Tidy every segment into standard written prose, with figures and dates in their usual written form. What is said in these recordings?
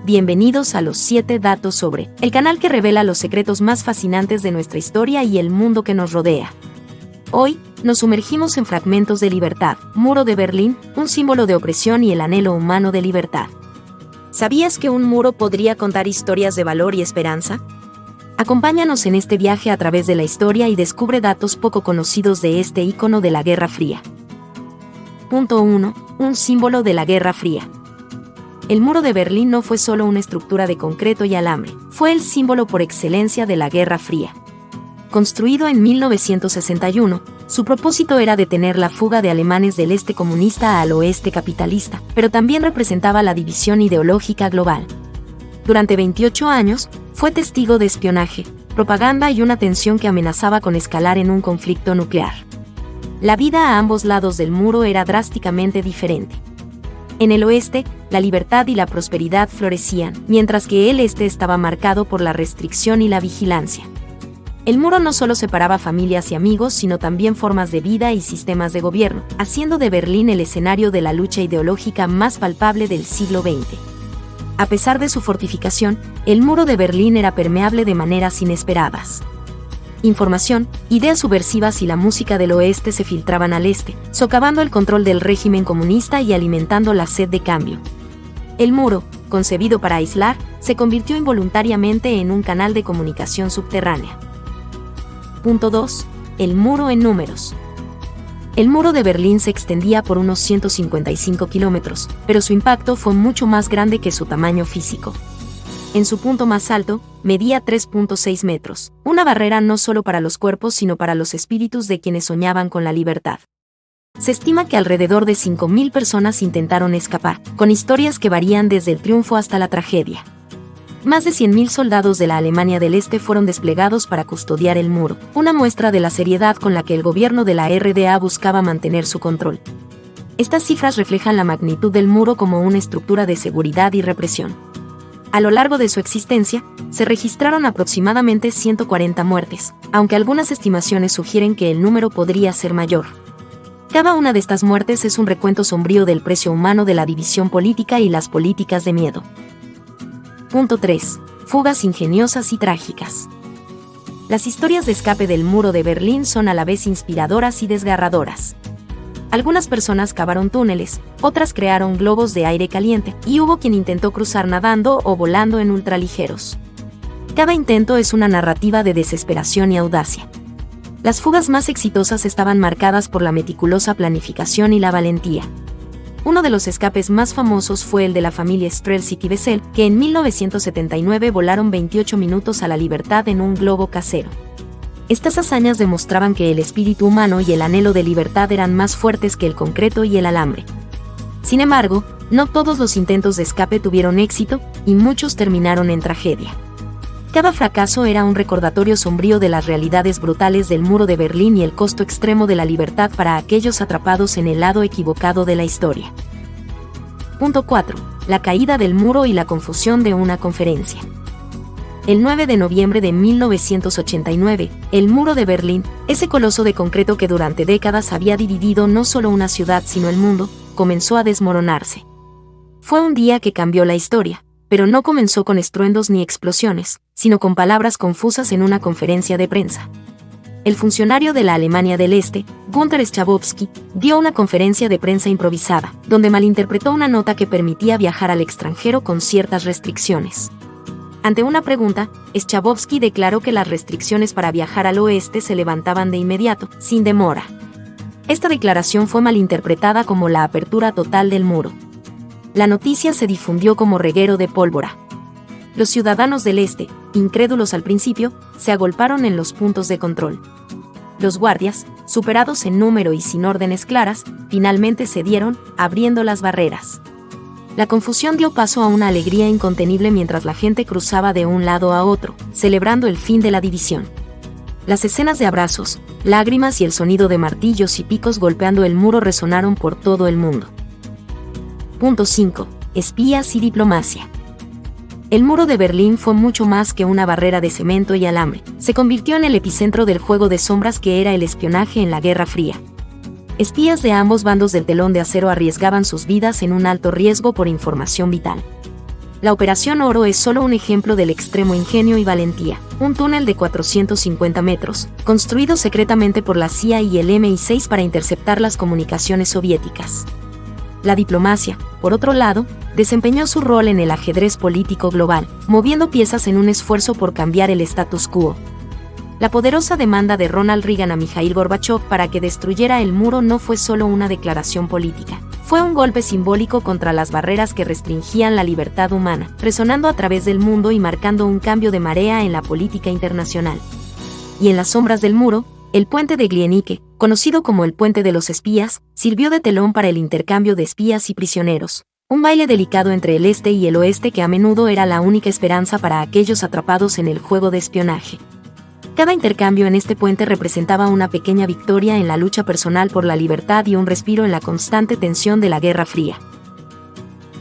Bienvenidos a los 7 datos sobre, el canal que revela los secretos más fascinantes de nuestra historia y el mundo que nos rodea. Hoy, nos sumergimos en fragmentos de libertad, muro de Berlín, un símbolo de opresión y el anhelo humano de libertad. ¿Sabías que un muro podría contar historias de valor y esperanza? Acompáñanos en este viaje a través de la historia y descubre datos poco conocidos de este ícono de la Guerra Fría. Punto 1. Un símbolo de la Guerra Fría. El muro de Berlín no fue solo una estructura de concreto y alambre, fue el símbolo por excelencia de la Guerra Fría. Construido en 1961, su propósito era detener la fuga de alemanes del este comunista al oeste capitalista, pero también representaba la división ideológica global. Durante 28 años, fue testigo de espionaje, propaganda y una tensión que amenazaba con escalar en un conflicto nuclear. La vida a ambos lados del muro era drásticamente diferente. En el oeste, la libertad y la prosperidad florecían, mientras que el este estaba marcado por la restricción y la vigilancia. El muro no solo separaba familias y amigos, sino también formas de vida y sistemas de gobierno, haciendo de Berlín el escenario de la lucha ideológica más palpable del siglo XX. A pesar de su fortificación, el muro de Berlín era permeable de maneras inesperadas. Información, ideas subversivas y la música del oeste se filtraban al este, socavando el control del régimen comunista y alimentando la sed de cambio. El muro, concebido para aislar, se convirtió involuntariamente en un canal de comunicación subterránea. Punto 2. El muro en números. El muro de Berlín se extendía por unos 155 kilómetros, pero su impacto fue mucho más grande que su tamaño físico. En su punto más alto, medía 3.6 metros, una barrera no solo para los cuerpos sino para los espíritus de quienes soñaban con la libertad. Se estima que alrededor de 5.000 personas intentaron escapar, con historias que varían desde el triunfo hasta la tragedia. Más de 100.000 soldados de la Alemania del Este fueron desplegados para custodiar el muro, una muestra de la seriedad con la que el gobierno de la RDA buscaba mantener su control. Estas cifras reflejan la magnitud del muro como una estructura de seguridad y represión. A lo largo de su existencia, se registraron aproximadamente 140 muertes, aunque algunas estimaciones sugieren que el número podría ser mayor. Cada una de estas muertes es un recuento sombrío del precio humano de la división política y las políticas de miedo. Punto 3. Fugas ingeniosas y trágicas. Las historias de escape del muro de Berlín son a la vez inspiradoras y desgarradoras. Algunas personas cavaron túneles, otras crearon globos de aire caliente, y hubo quien intentó cruzar nadando o volando en ultraligeros. Cada intento es una narrativa de desesperación y audacia. Las fugas más exitosas estaban marcadas por la meticulosa planificación y la valentía. Uno de los escapes más famosos fue el de la familia Strelczyk y Bessel, que en 1979 volaron 28 minutos a la libertad en un globo casero. Estas hazañas demostraban que el espíritu humano y el anhelo de libertad eran más fuertes que el concreto y el alambre. Sin embargo, no todos los intentos de escape tuvieron éxito, y muchos terminaron en tragedia. Cada fracaso era un recordatorio sombrío de las realidades brutales del muro de Berlín y el costo extremo de la libertad para aquellos atrapados en el lado equivocado de la historia. Punto 4. La caída del muro y la confusión de una conferencia. El 9 de noviembre de 1989, el muro de Berlín, ese coloso de concreto que durante décadas había dividido no solo una ciudad sino el mundo, comenzó a desmoronarse. Fue un día que cambió la historia, pero no comenzó con estruendos ni explosiones, sino con palabras confusas en una conferencia de prensa. El funcionario de la Alemania del Este, Günther Schabowski, dio una conferencia de prensa improvisada, donde malinterpretó una nota que permitía viajar al extranjero con ciertas restricciones. Ante una pregunta, Schabowski declaró que las restricciones para viajar al oeste se levantaban de inmediato, sin demora. Esta declaración fue malinterpretada como la apertura total del muro. La noticia se difundió como reguero de pólvora. Los ciudadanos del este, incrédulos al principio, se agolparon en los puntos de control. Los guardias, superados en número y sin órdenes claras, finalmente cedieron, abriendo las barreras. La confusión dio paso a una alegría incontenible mientras la gente cruzaba de un lado a otro, celebrando el fin de la división. Las escenas de abrazos, lágrimas y el sonido de martillos y picos golpeando el muro resonaron por todo el mundo. Punto 5. Espías y diplomacia. El muro de Berlín fue mucho más que una barrera de cemento y alambre. Se convirtió en el epicentro del juego de sombras que era el espionaje en la Guerra Fría. Espías de ambos bandos del telón de acero arriesgaban sus vidas en un alto riesgo por información vital. La Operación Oro es solo un ejemplo del extremo ingenio y valentía. Un túnel de 450 metros, construido secretamente por la CIA y el MI6 para interceptar las comunicaciones soviéticas. La diplomacia, por otro lado, desempeñó su rol en el ajedrez político global, moviendo piezas en un esfuerzo por cambiar el status quo. La poderosa demanda de Ronald Reagan a Mikhail Gorbachev para que destruyera el muro no fue solo una declaración política. Fue un golpe simbólico contra las barreras que restringían la libertad humana, resonando a través del mundo y marcando un cambio de marea en la política internacional. Y en las sombras del muro, el puente de Glienicke, conocido como el Puente de los Espías, sirvió de telón para el intercambio de espías y prisioneros. Un baile delicado entre el este y el oeste que a menudo era la única esperanza para aquellos atrapados en el juego de espionaje. Cada intercambio en este puente representaba una pequeña victoria en la lucha personal por la libertad y un respiro en la constante tensión de la Guerra Fría.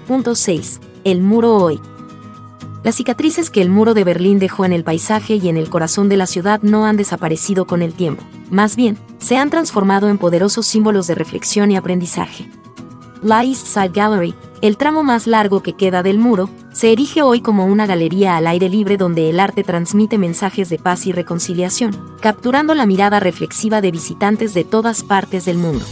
Punto 6. El muro hoy. Las cicatrices que el muro de Berlín dejó en el paisaje y en el corazón de la ciudad no han desaparecido con el tiempo. Más bien, se han transformado en poderosos símbolos de reflexión y aprendizaje. La East Side Gallery, el tramo más largo que queda del muro, se erige hoy como una galería al aire libre donde el arte transmite mensajes de paz y reconciliación, capturando la mirada reflexiva de visitantes de todas partes del mundo.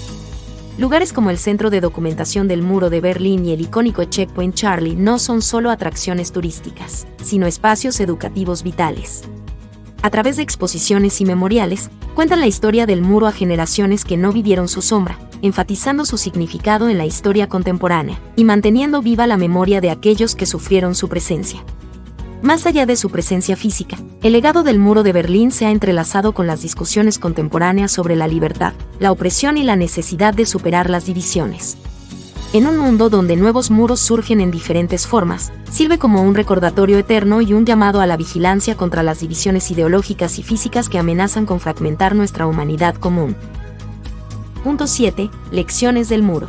Lugares como el Centro de Documentación del Muro de Berlín y el icónico Checkpoint Charlie no son solo atracciones turísticas, sino espacios educativos vitales. A través de exposiciones y memoriales, cuentan la historia del muro a generaciones que no vivieron su sombra, enfatizando su significado en la historia contemporánea y manteniendo viva la memoria de aquellos que sufrieron su presencia. Más allá de su presencia física, el legado del muro de Berlín se ha entrelazado con las discusiones contemporáneas sobre la libertad, la opresión y la necesidad de superar las divisiones. En un mundo donde nuevos muros surgen en diferentes formas, sirve como un recordatorio eterno y un llamado a la vigilancia contra las divisiones ideológicas y físicas que amenazan con fragmentar nuestra humanidad común. Punto 7. Lecciones del muro.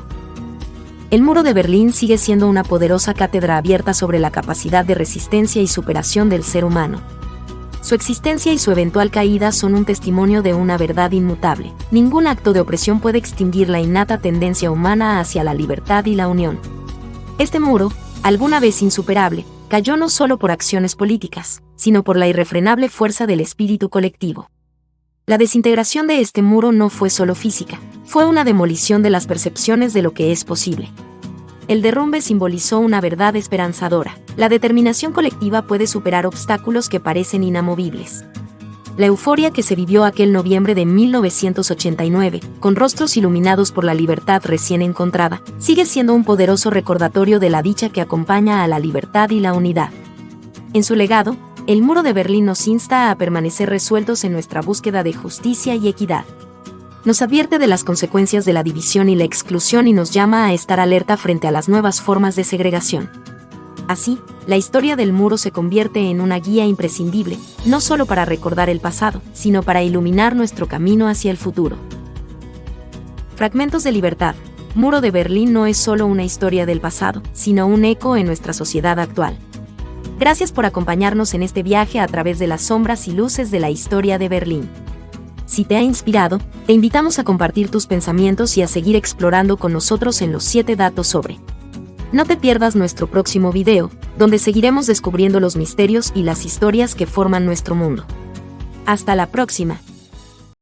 El muro de Berlín sigue siendo una poderosa cátedra abierta sobre la capacidad de resistencia y superación del ser humano. Su existencia y su eventual caída son un testimonio de una verdad inmutable. Ningún acto de opresión puede extinguir la innata tendencia humana hacia la libertad y la unión. Este muro, alguna vez insuperable, cayó no solo por acciones políticas, sino por la irrefrenable fuerza del espíritu colectivo. La desintegración de este muro no fue solo física, fue una demolición de las percepciones de lo que es posible. El derrumbe simbolizó una verdad esperanzadora. La determinación colectiva puede superar obstáculos que parecen inamovibles. La euforia que se vivió aquel noviembre de 1989, con rostros iluminados por la libertad recién encontrada, sigue siendo un poderoso recordatorio de la dicha que acompaña a la libertad y la unidad. En su legado, el muro de Berlín nos insta a permanecer resueltos en nuestra búsqueda de justicia y equidad. Nos advierte de las consecuencias de la división y la exclusión y nos llama a estar alerta frente a las nuevas formas de segregación. Así, la historia del muro se convierte en una guía imprescindible, no solo para recordar el pasado, sino para iluminar nuestro camino hacia el futuro. Fragmentos de libertad. Muro de Berlín no es solo una historia del pasado, sino un eco en nuestra sociedad actual. Gracias por acompañarnos en este viaje a través de las sombras y luces de la historia de Berlín. Si te ha inspirado, te invitamos a compartir tus pensamientos y a seguir explorando con nosotros en los 7 datos sobre. No te pierdas nuestro próximo video, donde seguiremos descubriendo los misterios y las historias que forman nuestro mundo. Hasta la próxima.